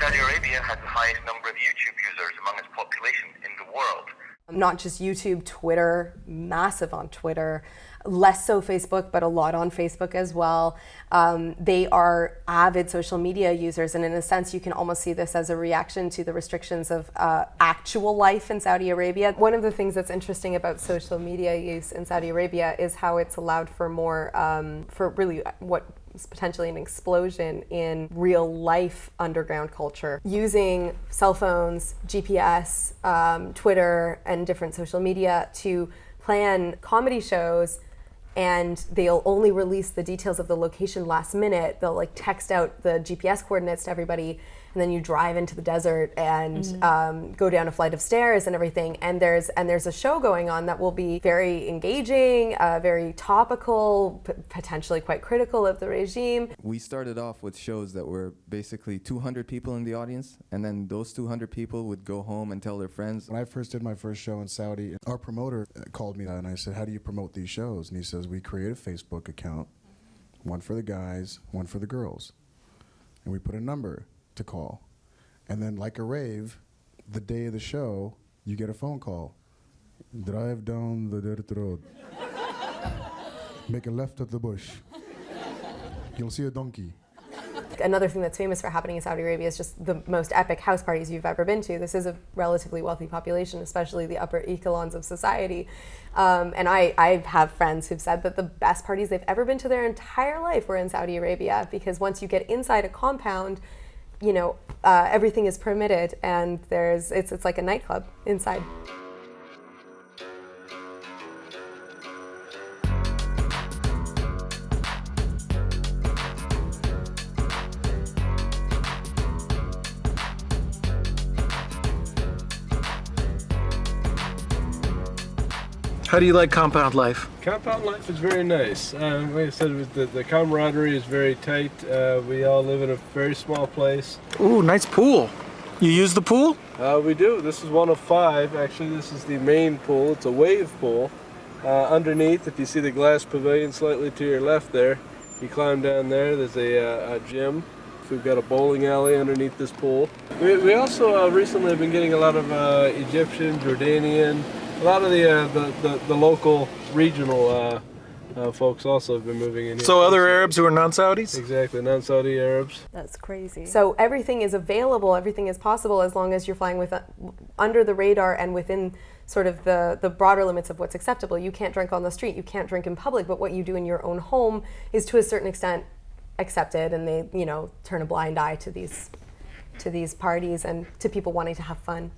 Saudi Arabia has the highest number of YouTube users among its population in the world. Not just YouTube, Twitter, massive on Twitter, less so Facebook, but a lot on Facebook as well. They are avid social media users, and in a sense you can almost see this as a reaction to the restrictions of actual life in Saudi Arabia. One of the things that's interesting about social media use in Saudi Arabia is how it's allowed for more, for really what is potentially an explosion in real life underground culture. Using cell phones, GPS, Twitter, and different social media to plan comedy shows, and they'll only release the details of the location last minute. They'll like text out the GPS coordinates to everybody, and then you drive into the desert and go down a flight of stairs and everything. And there's a show going on that will be very engaging, very topical, potentially quite critical of the regime. We started off with shows that were basically 200 people in the audience, and then those 200 people would go home and tell their friends. When I first did my first show in Saudi, our promoter called me and I said, "How do you promote these shows?" And he says, "We create a Facebook account, one for the guys, one for the girls, and we put a number to call. And then like a rave, the day of the show, you get a phone call. Drive down the dirt road. Make a left at the bush. You'll see a donkey." Another thing that's famous for happening in Saudi Arabia is just the most epic house parties you've ever been to. This is a relatively wealthy population, especially the upper echelons of society. And I have friends who've said that the best parties they've ever been to their entire life were in Saudi Arabia, because once you get inside a compound, you know, everything is permitted, and it's like a nightclub inside. How do you like compound life? Compound life is very nice. Like I said, the camaraderie is very tight. We all live in a very small place. Ooh, nice pool. You use the pool? We do. This is one of 5. Actually, this is the main pool. It's a wave pool. Underneath, if you see the glass pavilion slightly to your left there, you climb down there. There's a gym. We've got a bowling alley underneath this pool. We also recently have been getting a lot of Egyptian, Jordanian, a lot of the local regional folks also have been moving in here. So other Arabs who are non-Saudis? Exactly, non-Saudi Arabs. That's crazy. So everything is available, everything is possible, as long as you're flying with under the radar and within sort of the broader limits of what's acceptable. You can't drink on the street, you can't drink in public, but what you do in your own home is to a certain extent accepted, and they, you know, turn a blind eye to these parties and to people wanting to have fun.